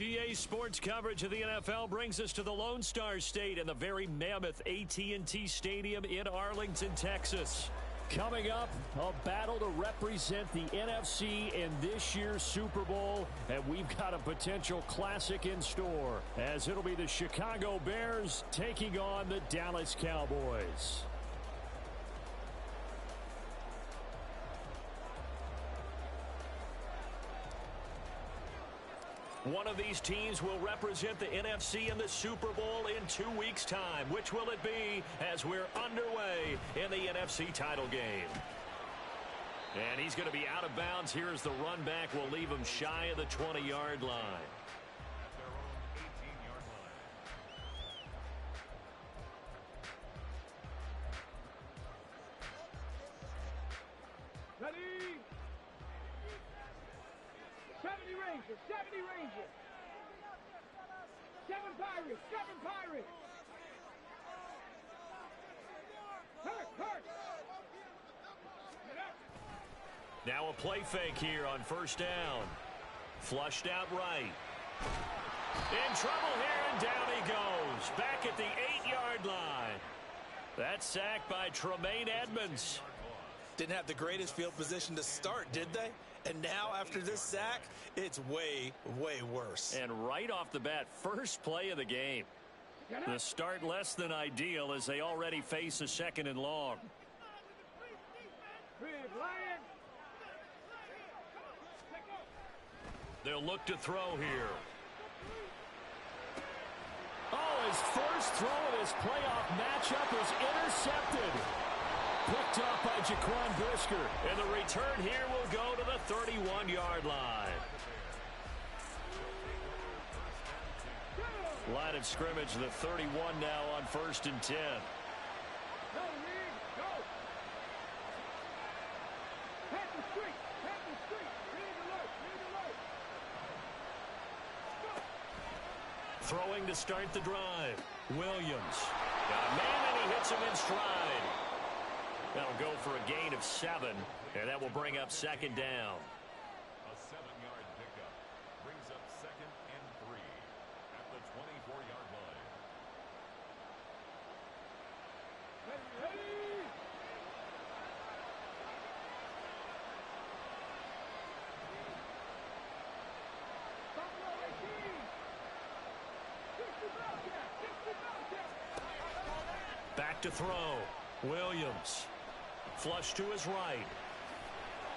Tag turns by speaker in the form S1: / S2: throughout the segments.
S1: EA Sports coverage of the NFL brings us to the Lone Star State and the very mammoth AT&T Stadium in Arlington, Texas. Coming up, a battle to represent the NFC in this year's Super Bowl, and we've got a potential classic in store, as it'll be the Chicago Bears taking on the Dallas Cowboys. One of these teams will represent the NFC in the Super Bowl in 2 weeks' time. Which will it be as we're underway in the NFC title game? And he's going to be out of bounds. Here's the run back. We'll leave him shy of the 20-yard line.
S2: Ready? 70 Rangers, 70 Rangers. 7 Pirates, 7 Pirates. Hurt.
S1: Now a play fake here on first down. Flushed out right. In trouble here, and down he goes. Back at the 8-yard line. That's sacked by Tremaine Edmonds.
S3: Didn't have the greatest field position to start, did they? And now, after this sack, it's way, way worse.
S1: And right off the bat, first play of the game. The start less than ideal as they already face a 2nd and long. They'll look to throw here. Oh, his first throw of his playoff matchup is intercepted. Picked off by Jaquan Brisker. And the return here will go to the 31-yard line. Line of scrimmage, the 31 now on 1st and 10. Throwing to start the drive. Williams. Got a man, and he hits him in stride. That'll go for a gain of 7, and that will bring up 2nd down.
S4: A 7-yard pickup brings up 2nd and 3 at the 24-yard line.
S2: Ready?
S1: Back to throw. Williams. Flush to his right.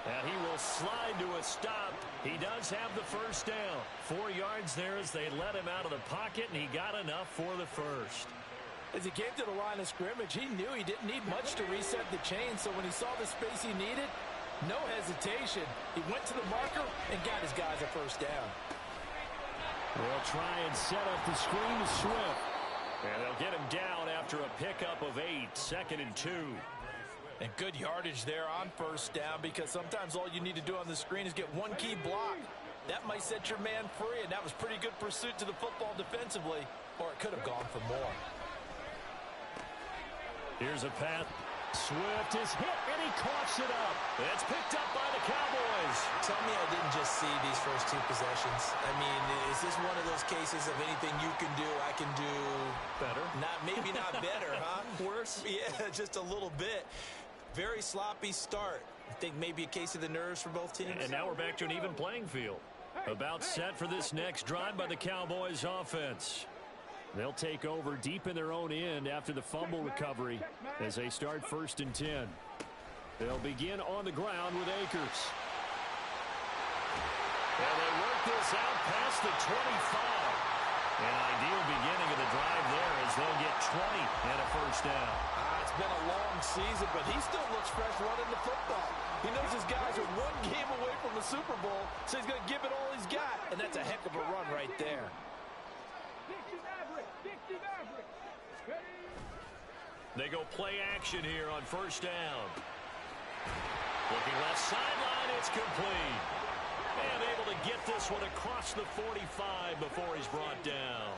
S1: And he will slide to a stop. He does have the first down. 4 yards there as they let him out of the pocket, and he got enough for the first.
S3: As he came to the line of scrimmage, he knew he didn't need much to reset the chain, so when he saw the space he needed, no hesitation. He went to the marker and got his guys a first down.
S1: They'll try and set up the screen to Swift. And they'll get him down after a pickup of 8, 2nd and 2.
S3: And good yardage there on first down, because sometimes all you need to do on the screen is get one key block. That might set your man free, and that was pretty good pursuit to the football defensively, or it could have gone for more.
S1: Here's a pass. Swift is hit, and he coughs it up. It's picked up by the Cowboys.
S3: Tell me I didn't just see these first 2 possessions. I mean, is this one of those cases of anything you can do, I can do
S1: better?
S3: Maybe not better, huh?
S1: Worse?
S3: Yeah, just a little bit. Very sloppy start. I think maybe a case of the nerves for both teams.
S1: And now we're back to an even playing field. About set for this next drive by the Cowboys offense. They'll take over deep in their own end after the fumble recovery as they start 1st and 10. They'll begin on the ground with Akers. And they work this out past the 25. An ideal beginning of the drive there as they'll get 20 and a first down.
S3: It's been a long season, but he still looks fresh running the football. He knows his guys are 1 game away from the Super Bowl, so he's going to give it all he's got. And that's a heck of a run right there.
S1: They go play action here on first down. Looking left sideline, it's complete. And able to get this one across the 45 before he's brought down.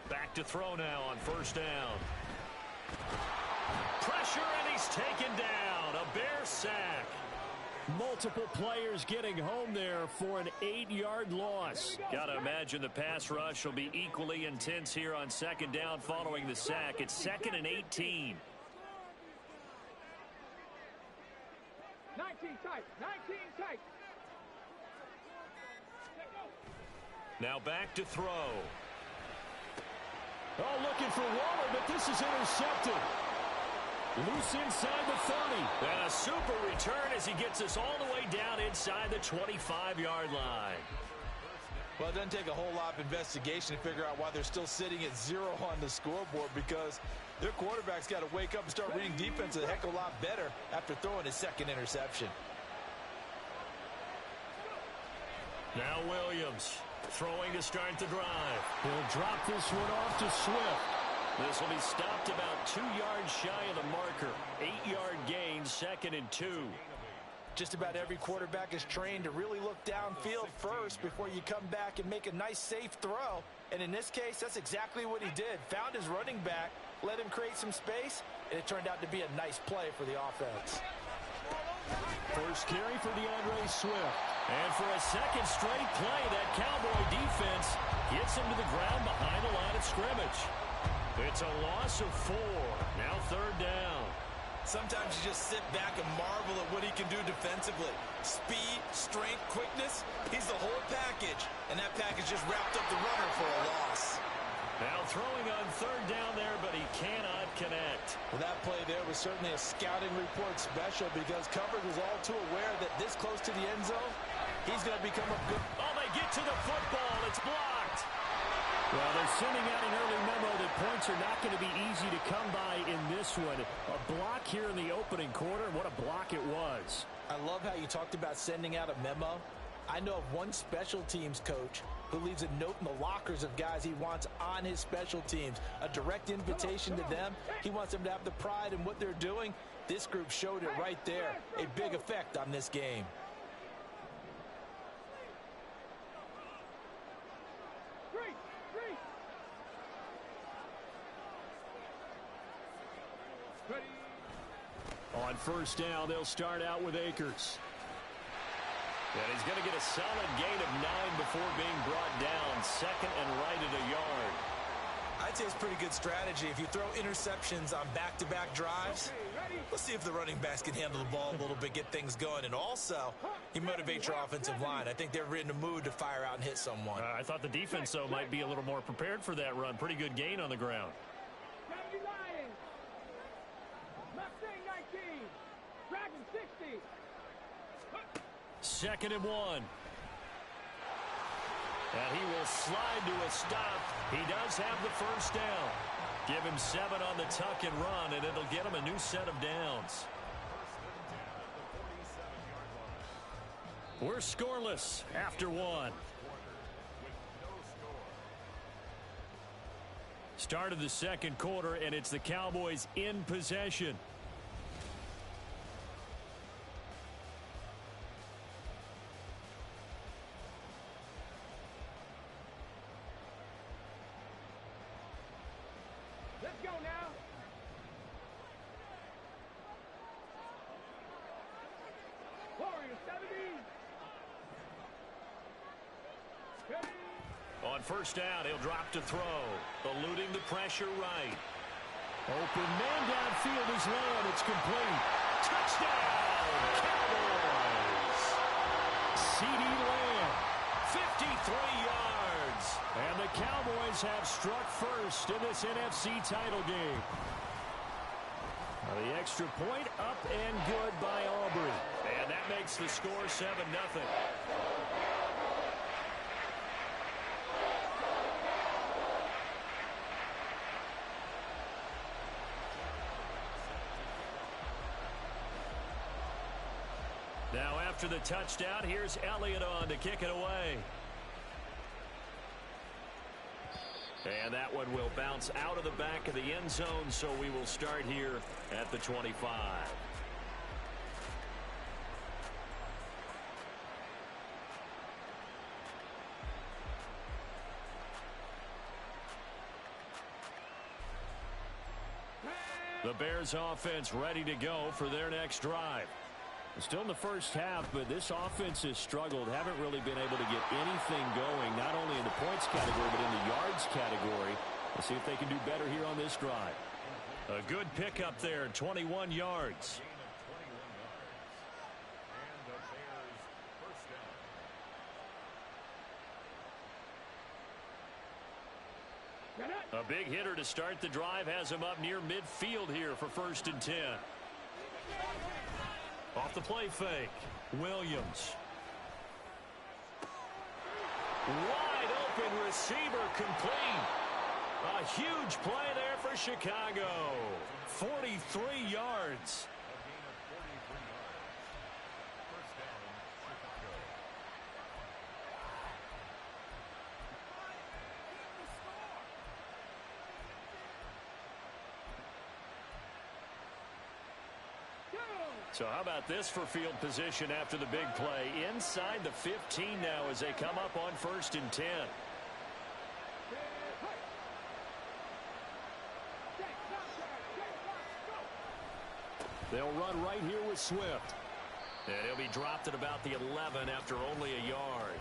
S1: Back to throw now on first down. Pressure, and he's taken down. forced sack. Multiple players getting home there for an 8-yard loss. Got to imagine the pass rush will be equally intense here on second down following the sack. It's 2nd and 18.
S2: 19 tight. 19 tight.
S1: Now back to throw. Oh, looking for Waller, but this is intercepted. Loose inside the 30. And a super return as he gets us all the way down inside the 25-yard line.
S3: Well, it doesn't take a whole lot of investigation to figure out why they're still sitting at 0 on the scoreboard, because their quarterback's got to wake up and start reading defense a heck of a lot better after throwing his second interception.
S1: Now Williams throwing to start the drive. He'll drop this one off to Swift. This will be stopped about 2 yards shy of the marker. 8-yard gain, 2nd and 2.
S3: Just about every quarterback is trained to really look downfield first before you come back and make a nice, safe throw. And in this case, that's exactly what he did. Found his running back, let him create some space, and it turned out to be a nice play for the offense.
S1: First carry for DeAndre Swift. And for a second straight play, that Cowboy defense gets him to the ground behind the line of scrimmage. It's a loss of 4. Now 3rd down.
S3: Sometimes you just sit back and marvel at what he can do defensively. Speed, strength, quickness, he's the whole package. And that package just wrapped up the runner for a loss.
S1: Now throwing on 3rd down there, but he cannot connect.
S3: Well, that play there was certainly a scouting report special, because coverage was all too aware that this close to the end zone, he's going to become a good...
S1: Oh, they get to the football. It's blocked. Well, they're sending out an early memo that points are not going to be easy to come by in this one. A block here in the opening quarter. What a block it was.
S3: I love how you talked about sending out a memo. I know of one special teams coach who leaves a note in the lockers of guys he wants on his special teams. A direct invitation to them. He wants them to have the pride in what they're doing. This group showed it right there. A big effect on this game.
S1: On 1st down, they'll start out with Akers. And he's going to get a solid gain of 9 before being brought down. 2nd and right at a yard.
S3: I'd say it's pretty good strategy. If you throw interceptions on back-to-back drives, let's see if the running backs can handle the ball a little bit, get things going. And also, he motivates your offensive line. I think they're in the mood to fire out and hit someone.
S1: I thought the defense, though, might be a little more prepared for that run. Pretty good gain on the ground. 2nd and 1. And he will slide to a stop. He does have the 1st down. Give him 7 on the tuck and run, and it'll get him a new set of downs. We're scoreless after 1. Start of the 2nd quarter, and it's the Cowboys in possession.
S2: Let's go now. Warriors 70.
S1: On 1st down, he'll drop to throw. Eluding the pressure right. Open man downfield is low, and it's complete. Touchdown, Cowboys! CD Lamb, 53 yards. And the Cowboys have struck first in this NFC title game. The extra point up and good by Aubrey. And that makes the score 7-0. Now after the touchdown, here's Elliott on to kick it away. And that one will bounce out of the back of the end zone, so we will start here at the 25. The Bears offense ready to go for their next drive. Still in the first half, but this offense has struggled. Haven't really been able to get anything going, not only in the points category, but in the yards category. Let's see if they can do better here on this drive. A good pickup there, 21 yards. A big hitter to start the drive has him up near midfield here for 1st and 10. Off the play fake, Williams. Wide open receiver complete. A huge play there for Chicago. 43 yards. So how about this for field position after the big play? Inside the 15 now as they come up on 1st and 10. They'll run right here with Swift. And he'll be dropped at about the 11 after only a yard.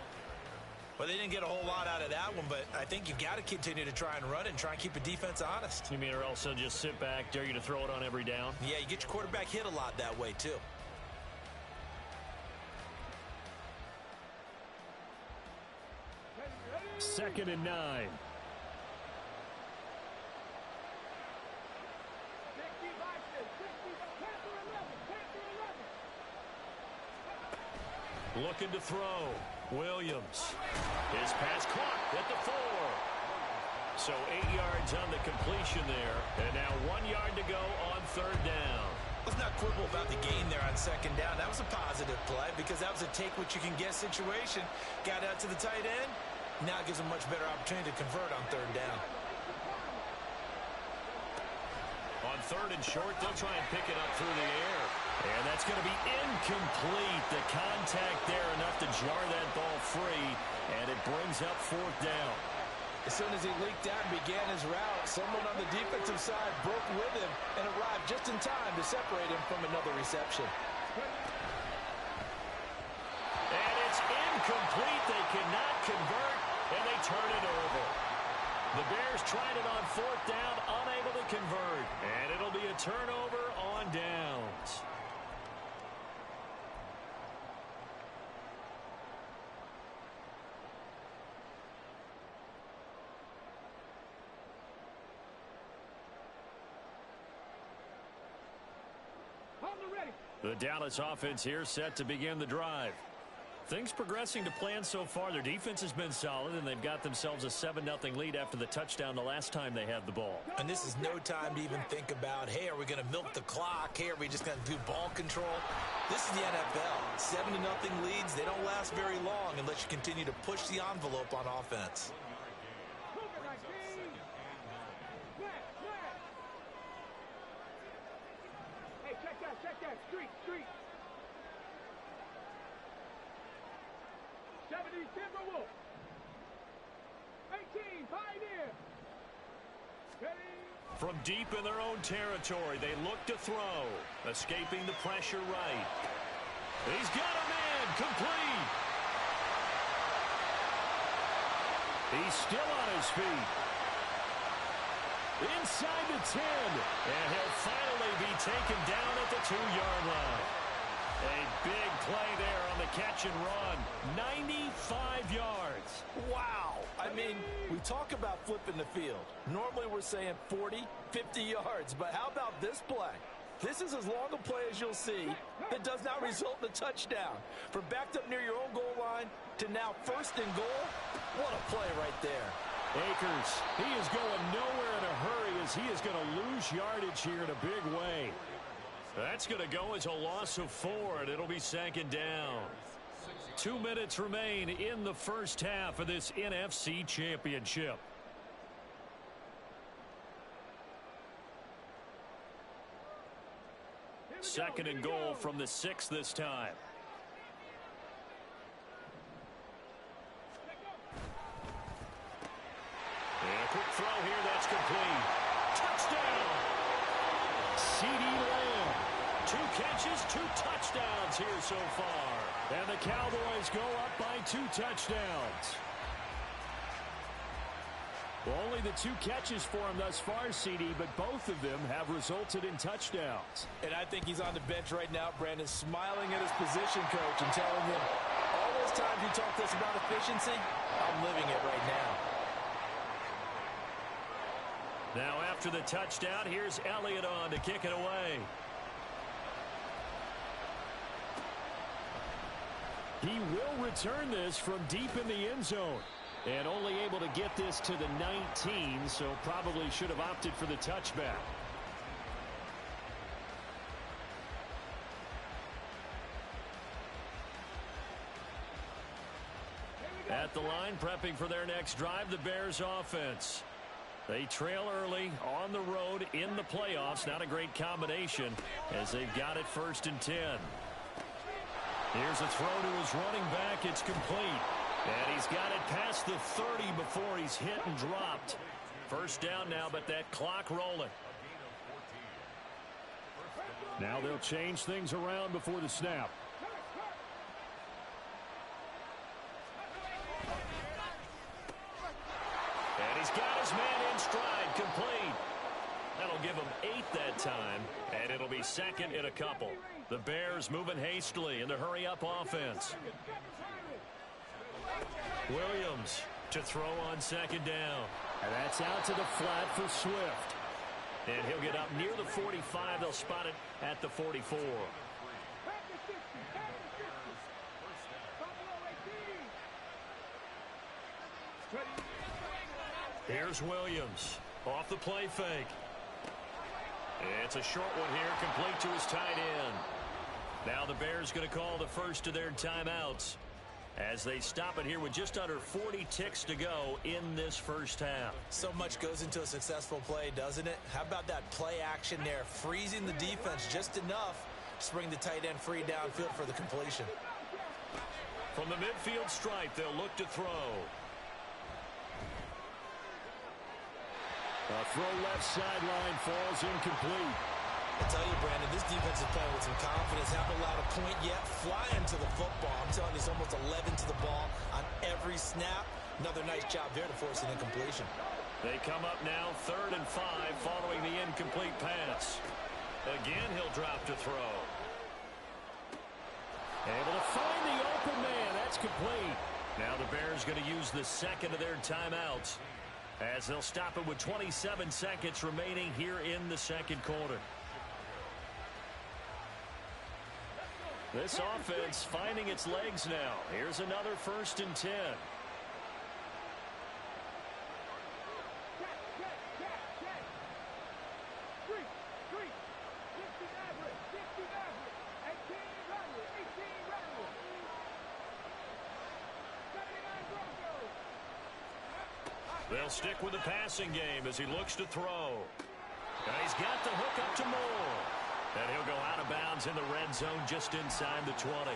S3: Well, they didn't get a whole lot out of that one, but I think you got to continue to try and run and try and keep the defense honest.
S1: You mean or else they'll just sit back, dare you to throw it on every down?
S3: Yeah, you get your quarterback hit a lot that way, too.
S1: Second and 9. Looking to throw. Williams. His pass caught at the 4. So 8 yards on the completion there. And now 1 yard to go on 3rd down.
S3: Let's not quibble about the gain there on 2nd down. That was a positive play because that was a take-what-you-can-get situation. Got out to the tight end. Now it gives them a much better opportunity to convert on 3rd down.
S1: On 3rd and short, they'll try and pick it up through the air. And that's going to be incomplete. The contact there enough to jar that ball free. And it brings up 4th down.
S3: As soon as he leaked out and began his route, someone on the defensive side broke with him and arrived just in time to separate him from another reception.
S1: And it's incomplete. They cannot convert, and they turn it over. The Bears tried it on 4th down, unable to convert. And it'll be a turnover on downs. The Dallas offense here set to begin the drive. Things progressing to plan so far. Their defense has been solid, and they've got themselves a 7-0 lead after the touchdown the last time they had the ball.
S3: And this is no time to even think about, hey, are we going to milk the clock? Hey, are we just going to do ball control? This is the NFL. 7-0 leads, they don't last very long unless you continue to push the envelope on offense.
S2: Hey, check that. Street. 70 Timberwolves. 18 Pioneer.
S1: From deep in their own territory, they look to throw. Escaping the pressure right. He's got a man. Complete. He's still on his feet. Inside the 10. And he'll finally be taken down at the 2-yard line. A big play there on the catch and run. 95 yards.
S3: Wow. I mean, we talk about flipping the field. Normally we're saying 40, 50 yards. But how about this play? This is as long a play as you'll see that does not result in a touchdown. From backed up near your own goal line to now 1st and goal. What a play right there.
S1: Akers, he is going nowhere in a hurry as he is going to lose yardage here in a big way. That's going to go as a loss of 4, and it'll be 2nd down. 2 minutes remain in the first half of this NFC Championship. Second and goal from the 6 this time. And a quick throw here, that's complete. Touchdown! CeeDee Lamb. 2 catches, 2 touchdowns here so far. And the Cowboys go up by 2 touchdowns. Well, only the 2 catches for him thus far, CD, but both of them have resulted in touchdowns.
S3: And I think he's on the bench right now, Brandon, smiling at his position coach and telling him, all those times you talked to us about efficiency, I'm living it right now.
S1: Now after the touchdown, here's Elliott on to kick it away. He will return this from deep in the end zone. And only able to get this to the 19, so probably should have opted for the touchback. At the line, prepping for their next drive, the Bears offense. They trail early on the road in the playoffs. Not a great combination as they've got it 1st and 10. Here's a throw to his running back. It's complete. And he's got it past the 30 before he's hit and dropped. 1st down now, but that clock rolling. Now they'll change things around before the snap. And he's got his man in stride, complete. That'll give him 8 that time, and it'll be 2nd and a couple. The Bears moving hastily in the hurry-up offense. Williams to throw on 2nd down. And that's out to the flat for Swift. And he'll get up near the 45. They'll spot it at the 44. Here's Williams off the play fake. It's a short one here, complete to his tight end. Now the Bears going to call the first of their timeouts as they stop it here with just under 40 ticks to go in this 1st half.
S3: So much goes into a successful play, doesn't it? How about that play action there, freezing the defense just enough to bring the tight end free downfield for the completion.
S1: From the midfield stripe, they'll look to throw. A throw left sideline, falls incomplete.
S3: I tell you, Brandon, this defense is playing with some confidence. Haven't allowed a point yet. Flying to the football. I'm telling you, it's almost 11 to the ball on every snap. Another nice job there to force an incompletion.
S1: They come up now 3rd and 5 following the incomplete pass. Again, he'll drop to throw. Able to find the open man. That's complete. Now the Bears going to use the 2nd of their timeouts as they'll stop it with 27 seconds remaining here in the 2nd quarter. This offense finding its legs now. Here's another 1st and 10. They'll stick with the passing game as he looks to throw. And he's got the hook up to Moore. And he'll go out of bounds in the red zone just inside the 20.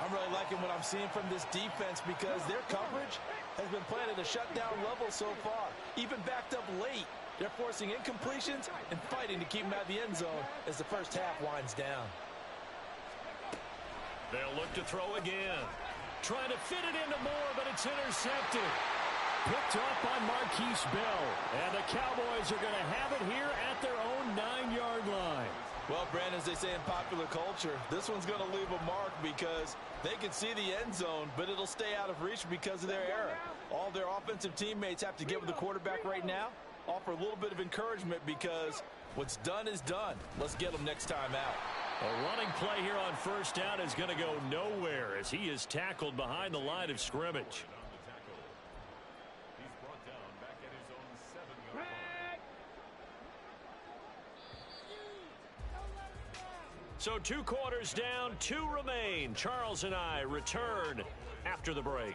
S3: I'm really liking what I'm seeing from this defense because their coverage has been playing at a shutdown level so far. Even backed up late, they're forcing incompletions and fighting to keep them out of the end zone as the 1st half winds down.
S1: They'll look to throw again. Trying to fit it into Moore, but it's intercepted. Picked up by Marquise Bell. And the Cowboys are going to have it here at their own 9-yard line.
S3: Well, Brandon, as they say in popular culture, this one's going to leave a mark because they can see the end zone, but it'll stay out of reach because of their error. All their offensive teammates have to get with the quarterback right now, offer a little bit of encouragement because what's done is done. Let's get them next time out.
S1: A running play here on 1st down is going to go nowhere as he is tackled behind the line of scrimmage. So 2 quarters down, 2 remain. Charles and I return after the break.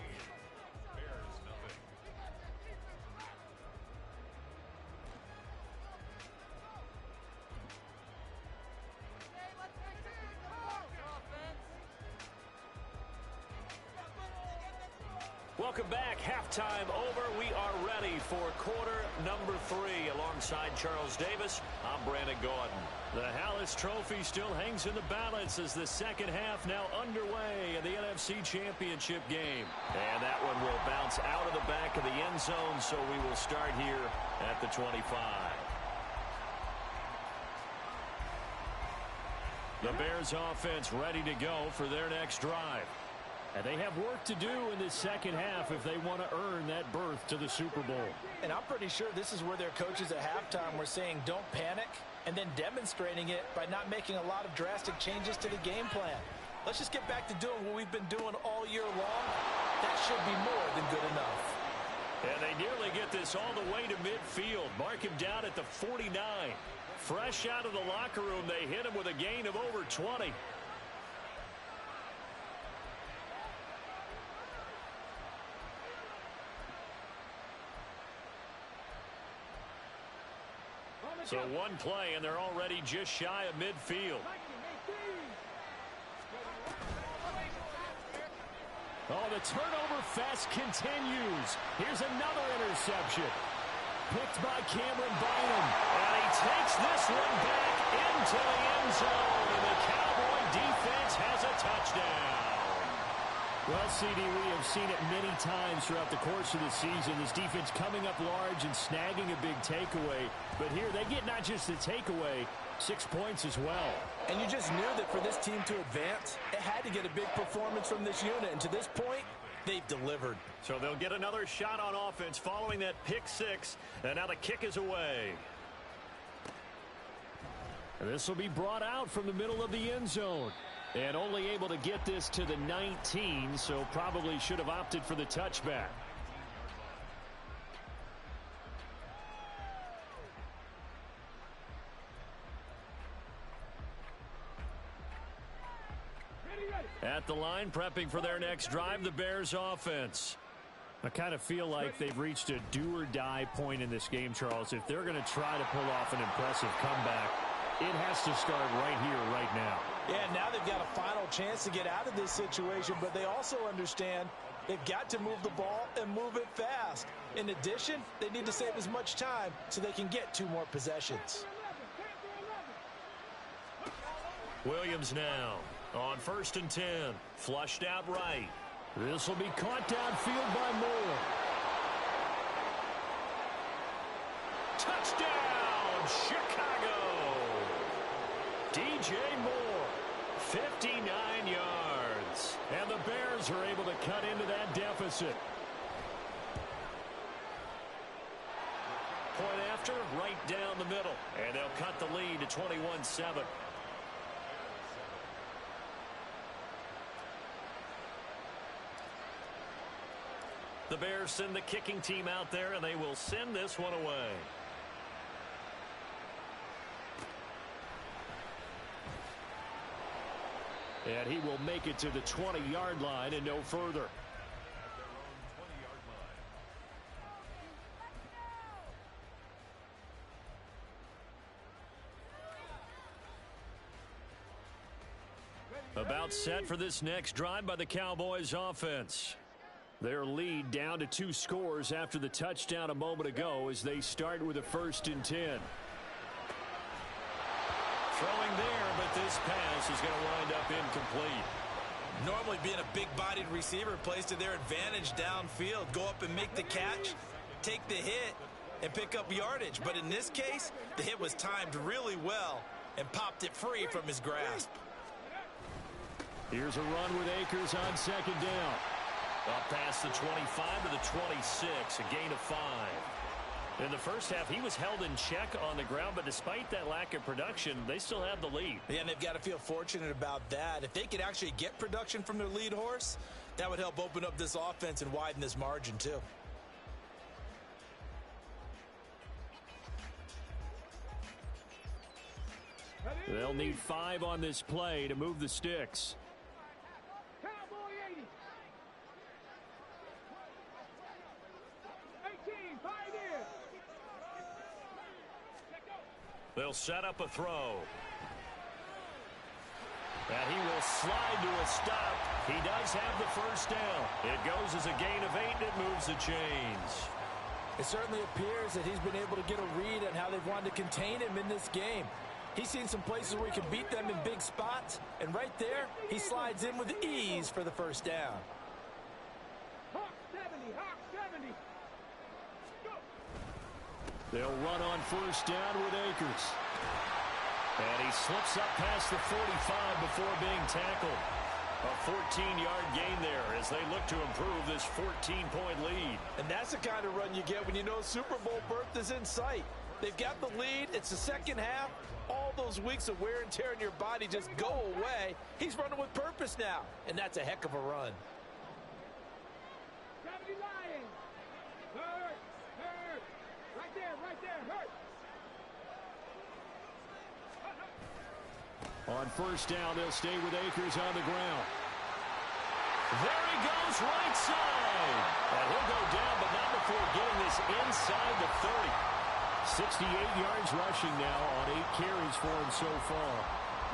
S1: Welcome back. Halftime over. We are ready for quarter number 3. Alongside Charles Davis, I'm Brandon Gaudin. The Hallis Trophy still hangs in the balance as the second half now underway in the NFC Championship game. And that one will bounce out of the back of the end zone, so we will start here at the 25. The Bears offense ready to go for their next drive. And they have work to do in this second half if they want to earn that berth to the Super Bowl.
S3: And I'm pretty sure this is where their coaches at halftime were saying don't panic, and then demonstrating it by not making a lot of drastic changes to the game plan. Let's just get back to doing what we've been doing all year long. That should be more than good enough.
S1: And they nearly get this all the way to midfield. Mark him down at the 49. Fresh out of the locker room, they hit him with a gain of over 20. So one play, and they're already just shy of midfield. Oh, the turnover fest continues. Here's another interception. Picked by Cameron Bynum. And he takes this one back into the end zone. And the Cowboy defense has a touchdown. Well, CD, we have seen it many times throughout the course of the season. This defense coming up large and snagging a big takeaway. But here they get not just the takeaway, 6 points as well.
S3: And you just knew that for this team to advance, it had to get a big performance from this unit. And to this point, they've delivered.
S1: So they'll get another shot on offense following that pick 6. And now the kick is away. And this will be brought out from the middle of the end zone. And only able to get this to the 19, so probably should have opted for the touchback. At the line, prepping for their next drive, the Bears offense. I kind of feel like they've reached a do-or-die point in this game, Charles. If they're going to try to pull off an impressive comeback, it has to start right here, right now.
S3: Yeah, now they've got a final chance to get out of this situation, but they also understand they've got to move the ball and move it fast. In addition, they need to save as much time so they can get 2 more possessions.
S1: Williams now on 1st and 10. Flushed out right. This will be caught downfield by Moore. Touchdown, Chicago! DJ Moore, 59 yards. And the Bears are able to cut into that deficit. Point after, right down the middle. And they'll cut the lead to 21-7. The Bears send the kicking team out there, and they will send this one away. And he will make it to the 20-yard line and no further. About set for this next drive by the Cowboys offense. Their lead down to 2 scores after the touchdown a moment ago as they start with a 1st and 10. Throwing there, but this pass is going to wind up incomplete.
S3: Normally being a big-bodied receiver plays to their advantage downfield. Go up and make the catch, take the hit, and pick up yardage. But in this case, the hit was timed really well and popped it free from his grasp.
S1: Here's a run with Akers on 2nd down. Up past the 25 to the 26, a gain of 5. In the first half, he was held in check on the ground, but despite that lack of production, they still have the lead.
S3: Yeah, and they've got to feel fortunate about that. If they could actually get production from their lead horse, that would help open up this offense and widen this margin too.
S1: They'll need 5 on this play to move the sticks.
S2: Cowboy 80. 18, Pioneer.
S1: They'll set up a throw. And he will slide to a stop. He does have the first down. It goes as a gain of 8, and it moves the chains.
S3: It certainly appears that he's been able to get a read on how they've wanted to contain him in this game. He's seen some places where he can beat them in big spots, and right there, he slides in with ease for the first down.
S2: Hawk 70, Hawk 70. Go.
S1: They'll run on first down with Akers. And he slips up past the 45 before being tackled. A 14-yard gain there as they look to improve this 14-point lead.
S3: And that's the kind of run you get when you know Super Bowl berth is in sight. They've got the lead. It's the second half. All those weeks of wear and tear in your body just go away. He's running with purpose now, and that's a heck of a run.
S2: 70 Lions. Hurt. Right there, hurt.
S1: On first down, they'll stay with Akers on the ground. There he goes, right side. And he'll go down, but not before getting this inside the 30. 68 yards rushing now on 8 carries for him so far.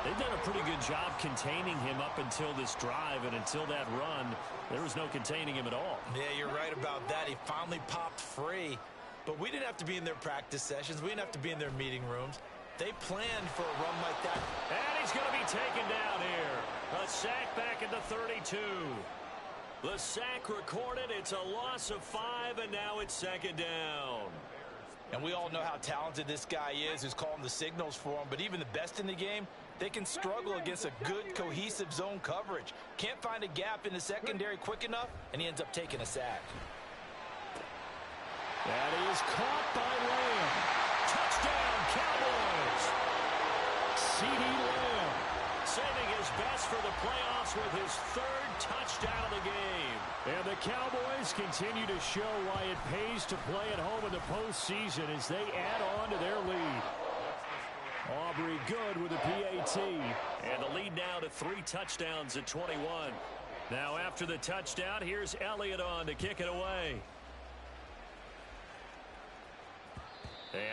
S1: They've done a pretty good job containing him up until this drive, and until that run, there was no containing him at all.
S3: Yeah, you're right about that. He finally popped free. But we didn't have to be in their practice sessions. We didn't have to be in their meeting rooms. They planned for a run like that.
S1: And he's going to be taken down here. A sack back at the 32. The sack recorded. It's a loss of 5, and now it's second down.
S3: And we all know how talented this guy is who's calling the signals for him. But even the best in the game, they can struggle against a good, cohesive zone coverage. Can't find a gap in the secondary quick enough, and he ends up taking a sack.
S1: That is caught by Lamb. Touchdown, Cowboys. C.D. Lamb saving his best for the playoffs with his 3rd touchdown of the game. And the Cowboys continue to show why it pays to play at home in the postseason as they add on to their lead. Aubrey good with a PAT. And the lead now to 3 touchdowns at 21. Now after the touchdown, here's Elliott on to kick it away.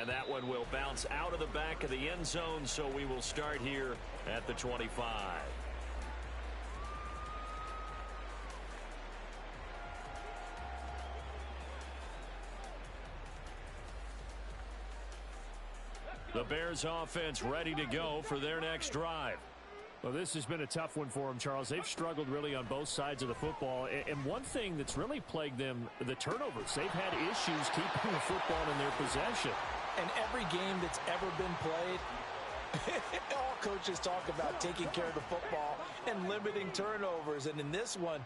S1: And that one will bounce out of the back of the end zone, so we will start here at the 25. The Bears offense ready to go for their next drive. Well, this has been a tough one for them, Charles. They've struggled really on both sides of the football. And one thing that's really plagued them, the turnovers. They've had issues keeping the football in their possession.
S3: And every game that's ever been played, all coaches talk about taking care of the football and limiting turnovers. And in this one,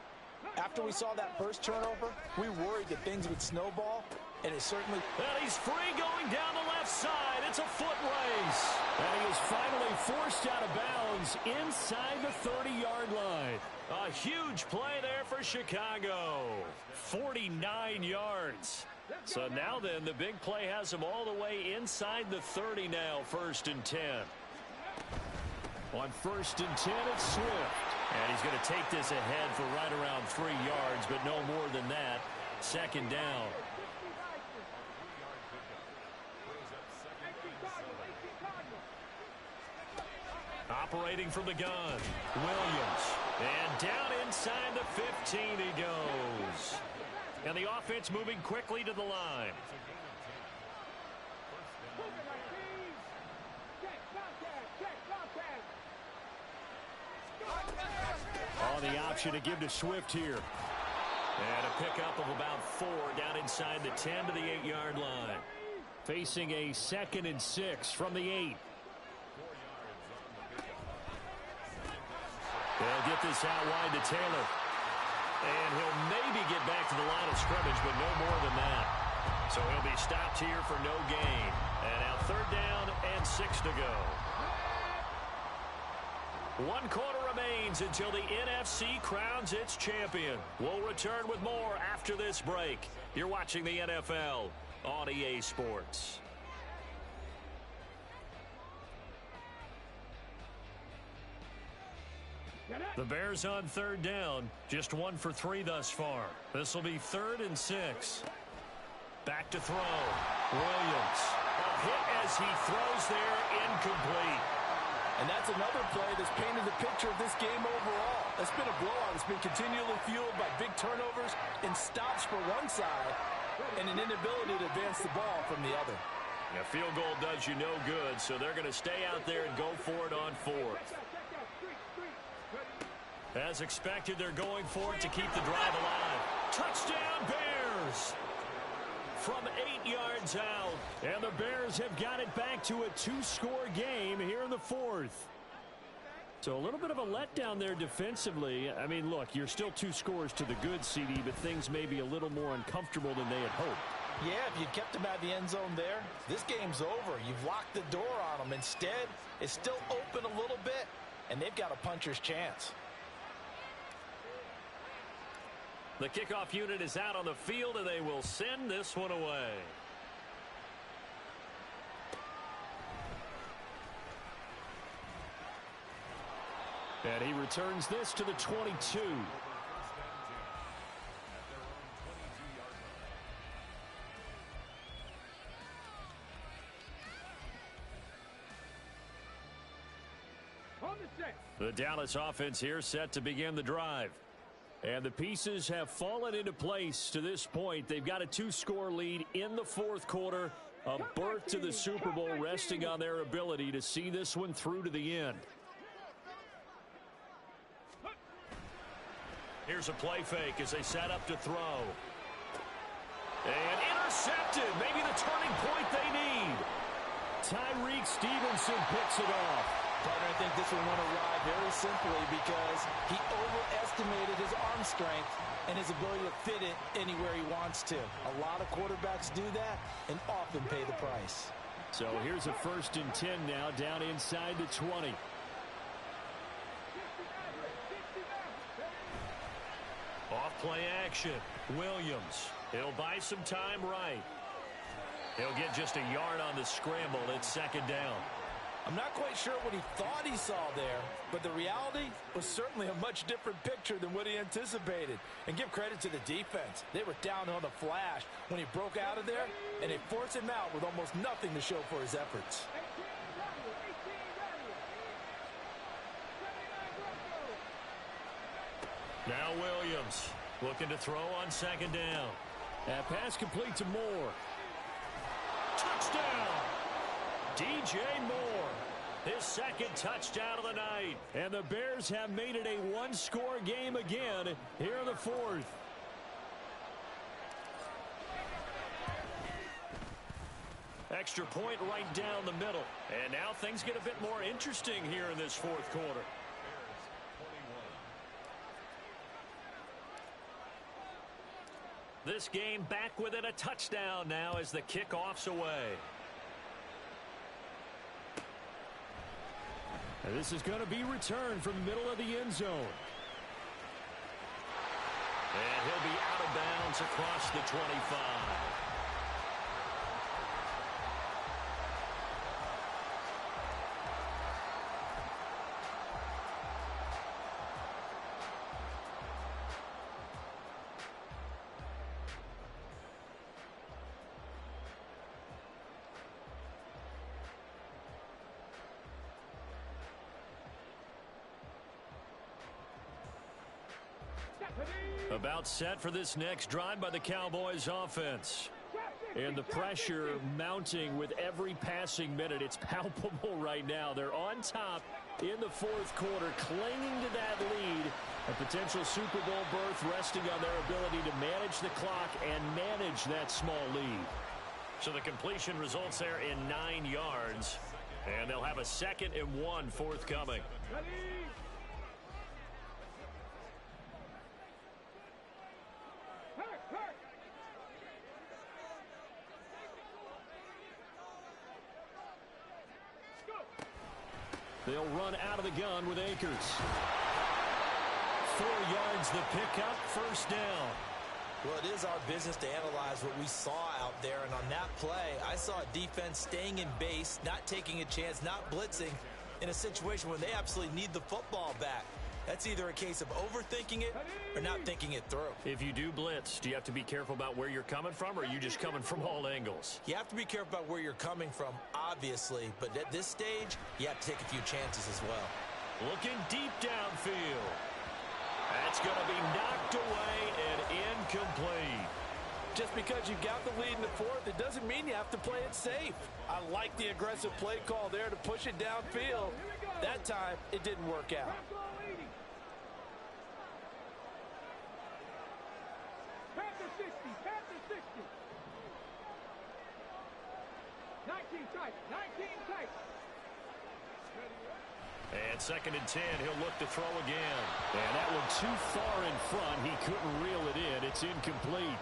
S3: after we saw that first turnover, we worried that things would snowball. And it certainly...
S1: And he's free going down the left side. It's a foot race. And he is finally forced out of bounds inside the 30-yard line. A huge play there for Chicago. 49 yards. So now then, the big play has him all the way inside the 30 now, 1st and 10. On 1st and 10, it's Swift. And he's going to take this ahead for right around 3 yards, but no more than that. 2nd down. Operating from the gun, Williams. And down inside the 15 he goes. And the offense moving quickly to the line. Oh, the option to give to Swift here. And a pickup of about 4 down inside the 10 to the 8-yard line. Facing a 2nd and 6 from the 8. They'll get this out wide to Taylor. And he'll maybe get back to the line of scrimmage, but no more than that. So he'll be stopped here for no gain. And now 3rd down and 6 to go. 1 quarter remains until the NFC crowns its champion. We'll return with more after this break. You're watching the NFL on EA Sports. The Bears on 3rd down. Just 1 for 3 thus far. This will be 3rd and 6. Back to throw. Williams. A hit as he throws there, incomplete.
S3: And that's another play that's painted the picture of this game overall. It's been a blowout. It's been continually fueled by big turnovers and stops for one side and an inability to advance the ball from the other.
S1: A field goal does you no good, so they're going to stay out there and go for it on fourth. As expected, they're going for it to keep the drive alive. Touchdown, Bears! From 8 yards out. And the Bears have got it back to a 2-score game here in the fourth. So a little bit of a letdown there defensively. I mean, look, you're still 2 scores to the good, CD, but things may be a little more uncomfortable than they had hoped.
S3: Yeah, if you kept them out of the end zone there, this game's over. You've locked the door on them. Instead, it's still open a little bit, and they've got a puncher's chance.
S1: The kickoff unit is out on the field, and they will send this one away. And he returns this to the 22. The Dallas offense here set to begin the drive. And the pieces have fallen into place to this point. They've got a 2-score lead in the fourth quarter. A berth to the Super Bowl resting on their ability to see this one through to the end. Here's a play fake as they set up to throw. And intercepted. Maybe the turning point they need. Tyreek Stevenson picks it off.
S3: Partner, I think this one went awry very simply because he overestimated his arm strength and his ability to fit it anywhere he wants to. A lot of quarterbacks do that and often pay the price.
S1: So here's a 1st and 10 now down inside the 20. Off play action. Williams. He'll buy some time right. He'll get just a yard on the scramble. It's 2nd down.
S3: I'm not quite sure what he thought he saw there, but the reality was certainly a much different picture than what he anticipated. And give credit to the defense. They were down on the flash when he broke out of there, and they forced him out with almost nothing to show for his efforts.
S1: Now Williams looking to throw on 2nd down. That pass complete to Moore. Touchdown! DJ Moore, his 2nd touchdown of the night. And the Bears have made it a 1-score game again here in the fourth. Extra point right down the middle. And now things get a bit more interesting here in this fourth quarter. This game back within a touchdown now as the kickoff's away. And this is going to be returned from the middle of the end zone. And he'll be out of bounds across the 25. About set for this next drive by the Cowboys offense. And the pressure mounting with every passing minute. It's palpable right now. They're on top in the fourth quarter, clinging to that lead. A potential Super Bowl berth resting on their ability to manage the clock and manage that small lead. So the completion results there in 9 yards. And they'll have a 2nd and 1 forthcoming. They'll run out of the gun with Akers. 4 yards the pickup, 1st down.
S3: Well, it is our business to analyze what we saw out there, and on that play, I saw a defense staying in base, not taking a chance, not blitzing in a situation where they absolutely need the football back. That's either a case of overthinking it or not thinking it through.
S1: If you do blitz, do you have to be careful about where you're coming from, or are you just coming from all angles?
S3: You have to be careful about where you're coming from, obviously, but at this stage, you have to take a few chances as well.
S1: Looking deep downfield. That's going to be knocked away and incomplete.
S3: Just because you got the lead in the fourth, it doesn't mean you have to play it safe. I like the aggressive play call there to push it downfield. That time, it didn't work out.
S2: Panther 60, Panther 60. 19 tight, 19 tight.
S1: And 2nd and 10, he'll look to throw again. And that one too far in front. He couldn't reel it in. It's incomplete.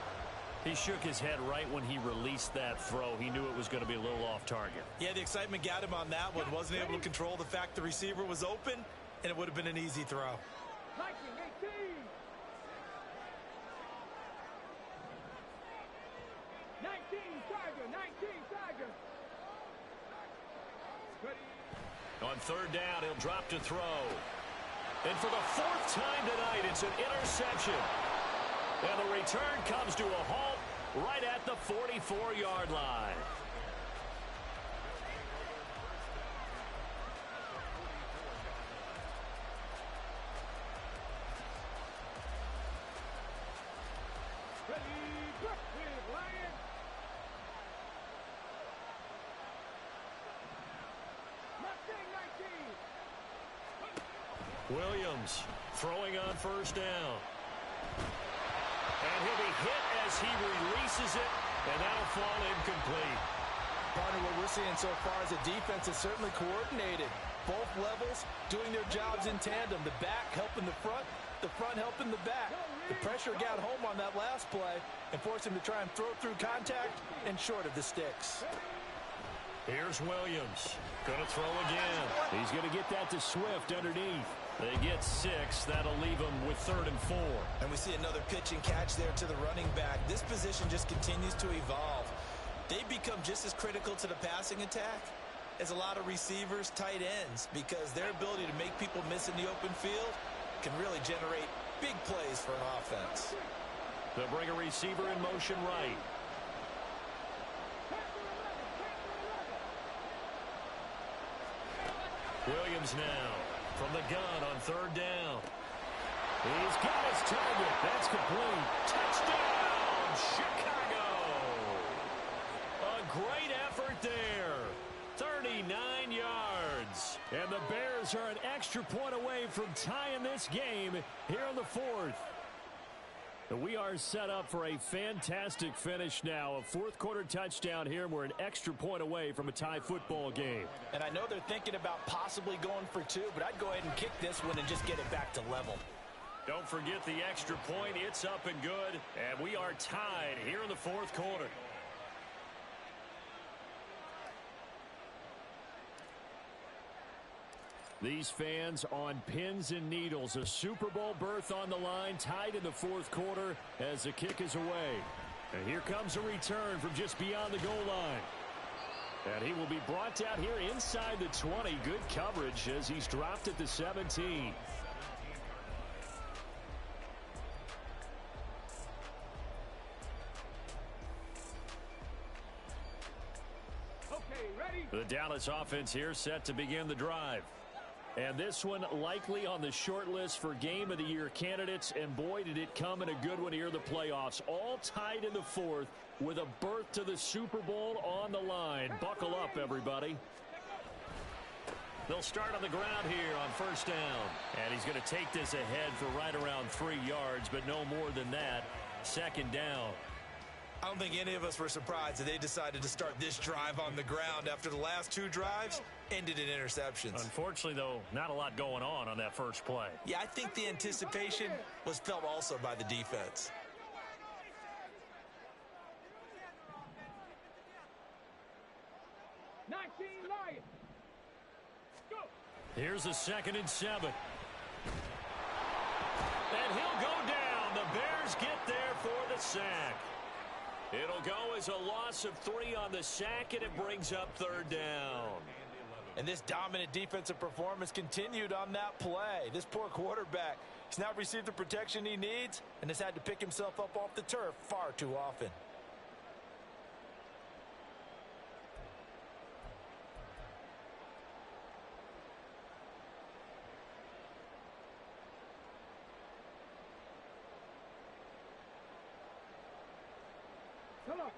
S1: He shook his head right when he released that throw. He knew it was going to be a little off target.
S3: Yeah, the excitement got him on that one. Wasn't able to control the fact the receiver was open, and it would have been an easy throw.
S2: 19, 18. 19, Tiger, 19, Tiger.
S1: On 3rd down, he'll drop to throw. And for the 4th time tonight, it's an interception. And the return comes to a halt right at the 44-yard line. Williams throwing on 1st down. And he'll be hit as he releases it, and that'll fall incomplete.
S3: Partner, what we're seeing so far is the defense is certainly coordinated. Both levels doing their jobs in tandem. The back helping the front helping the back. The pressure got home on that last play and forced him to try and throw through contact and short of the sticks.
S1: Here's Williams. Going to throw again. He's going to get that to Swift underneath. They get 6. That'll leave them with 3rd and 4.
S3: And we see another pitch and catch there to the running back. This position just continues to evolve. They become just as critical to the passing attack as a lot of receivers, tight ends, because their ability to make people miss in the open field can really generate big plays for an offense.
S1: They'll bring a receiver in motion right. Williams now from the gun on 3rd down. He's got his target. That's complete. Touchdown, Chicago. A great effort there. 39 yards. And the Bears are an extra point away from tying this game here in the 4th. We are set up for a fantastic finish now. A 4th quarter touchdown here, and we're an extra point away from a tie football game.
S3: And I know they're thinking about possibly going for 2, but I'd go ahead and kick this one and just get it back to level.
S1: Don't forget the extra point. It's up and good, and we are tied here in the 4th quarter. These fans on pins and needles. A Super Bowl berth on the line, tied in the 4th quarter as the kick is away. And here comes a return from just beyond the goal line. And he will be brought down here inside the 20. Good coverage as he's dropped at the 17.
S2: Okay, ready?
S1: The Dallas offense here set to begin the drive. And this one likely on the short list for Game of the Year candidates. And boy, did it come in a good one here in the playoffs. All tied in the 4th with a berth to the Super Bowl on the line. Buckle up, everybody. They'll start on the ground here on 1st down. And he's going to take this ahead for right around 3 yards, but no more than that. 2nd down.
S3: I don't think any of us were surprised that they decided to start this drive on the ground after the last 2 drives ended in interceptions.
S1: Unfortunately, though, not a lot going on that first play.
S3: Yeah, I think the anticipation was felt also by the defense.
S2: Go.
S1: Here's a 2nd and 7. And he'll go down. The Bears get there for the sack. It'll go as a loss of 3 on the sack, and it brings up 3rd down.
S3: And this dominant defensive performance continued on that play. This poor quarterback has now received the protection he needs and has had to pick himself up off the turf far too often.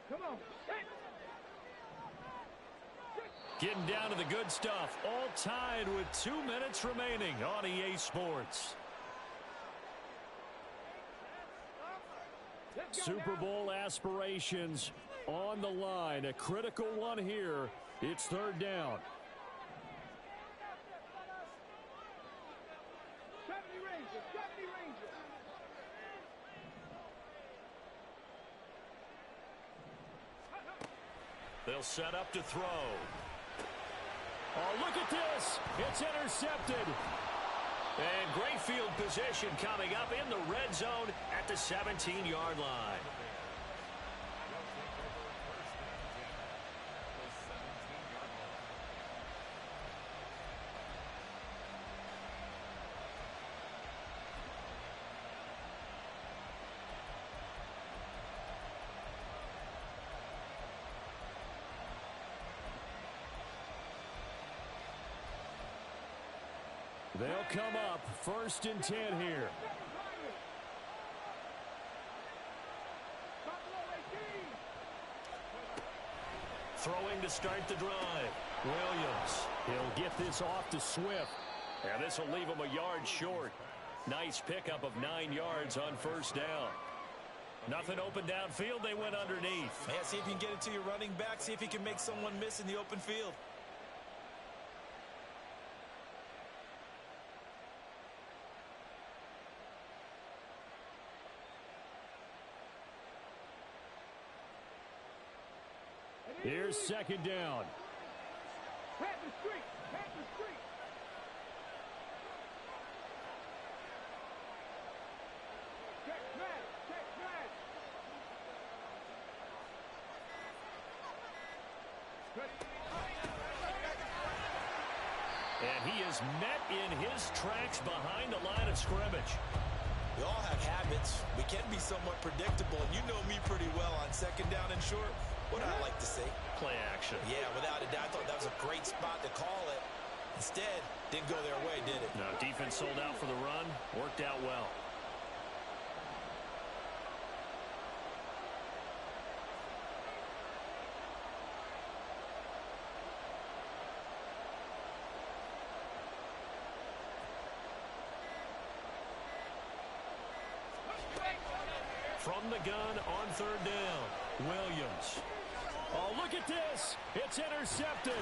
S2: Come on.
S1: Getting down to the good stuff. All tied with 2 minutes remaining on EA Sports. Super Bowl aspirations on the line. A critical one here. It's third down.
S2: 70 Rangers.
S1: They'll set up to throw. Oh, look at this. It's intercepted. And great field position coming up in the red zone at the 17-yard line. They'll come up 1st and 10 here. Throwing to start the drive. Williams. He'll get this off to Swift. And this will leave him a yard short. Nice pickup of 9 yards on 1st down. Nothing open downfield. They went underneath.
S3: Yeah, see if you can get it to your running back. See if you can make someone miss in the open field.
S1: Here's 2nd down.
S2: Pat the street. Check smash.
S1: And he is met in his tracks behind the line of scrimmage.
S3: We all have habits. We can be somewhat predictable, and you know me pretty well on 2nd down and short. What do I like to say?
S1: Play action.
S3: Yeah, without a doubt, I thought that was a great spot to call it. Instead, didn't go their way, did it?
S1: No, defense sold out for the run. Worked out well. From the gun on 3rd down, Williams. Oh, look at this. It's intercepted.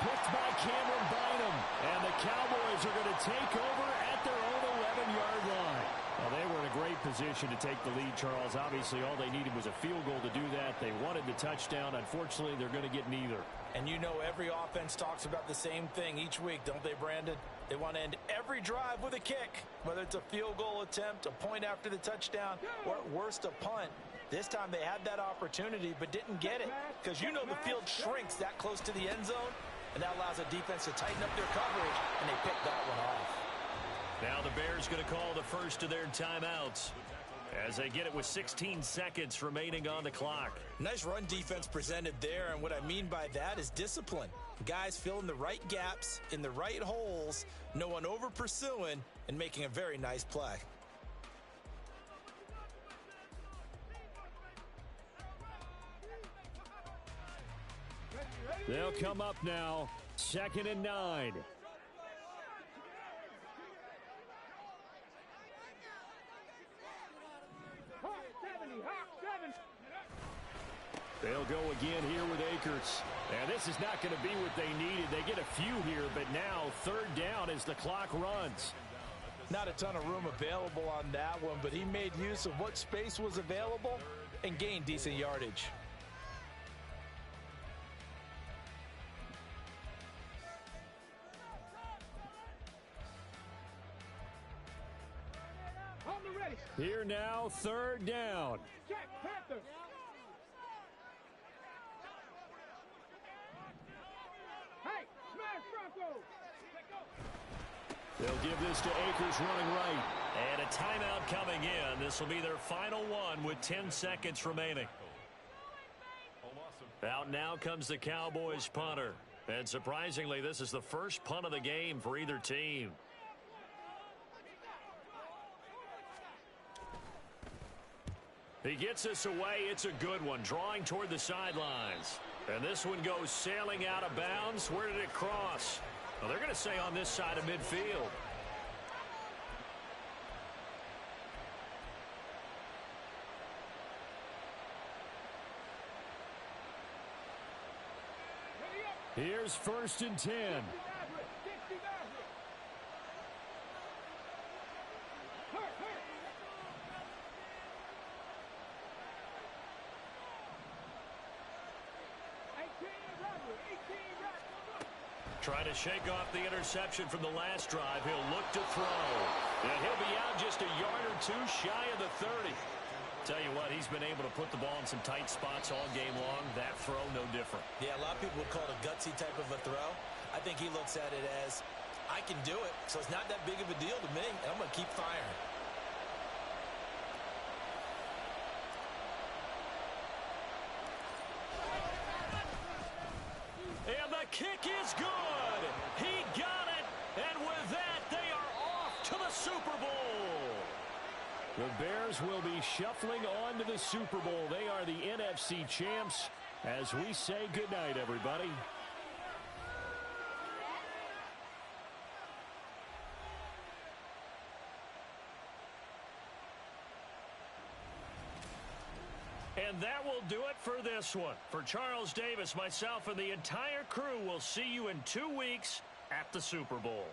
S1: Picked by Cameron Bynum. And the Cowboys are going to take over at their own 11-yard line. Well, they were in a great position to take the lead, Charles. Obviously, all they needed was a field goal to do that. They wanted the touchdown. Unfortunately, they're going to get neither.
S3: And you know every offense talks about the same thing each week, don't they, Brandon? They want to end every drive with a kick, whether it's a field goal attempt, a point after the touchdown, or at worst, a punt. This time they had that opportunity but didn't get it because you know the field shrinks that close to the end zone, and that allows a defense to tighten up their coverage, and they picked that one off.
S1: Now the Bears going to call the first of their timeouts as they get it with 16 seconds remaining on the clock.
S3: Nice run defense presented there, and what I mean by that is discipline. Guys filling the right gaps in the right holes, no one over pursuing, and making a very nice play.
S1: They'll come up now, 2nd and 9. They'll go again here with Akers. And this is not going to be what they needed. They get a few here, but now 3rd down as the clock runs.
S3: Not a ton of room available on that one, but he made use of what space was available and gained decent yardage.
S1: Here now, 3rd down.
S2: Check, Panthers. Hey,
S1: this to Akers running right. And a timeout coming in. This will be their final one with 10 seconds remaining. Out now comes the Cowboys punter. And surprisingly, this is the first punt of the game for either team. He gets this away. It's a good one, drawing toward the sidelines. And this one goes sailing out of bounds. Where did it cross? Well, they're going to say on this side of midfield. Here's 1st and 10. Try to shake off the interception from the last drive. He'll look to throw. And he'll be out just a yard or two shy of the 30. Tell you what, he's been able to put the ball in some tight spots all game long. That throw, no different.
S3: Yeah, a lot of people would call it a gutsy type of a throw. I think he looks at it as, I can do it, so it's not that big of a deal to me, and I'm going to keep firing.
S1: And the kick is good. He got it. And with that, they are off to the Super Bowl. The Bears will be shuffling on to the Super Bowl. They are the NFC champs as we say goodnight, everybody. And that will do it for this one. For Charles Davis, myself, and the entire crew, will see you in 2 weeks at the Super Bowl.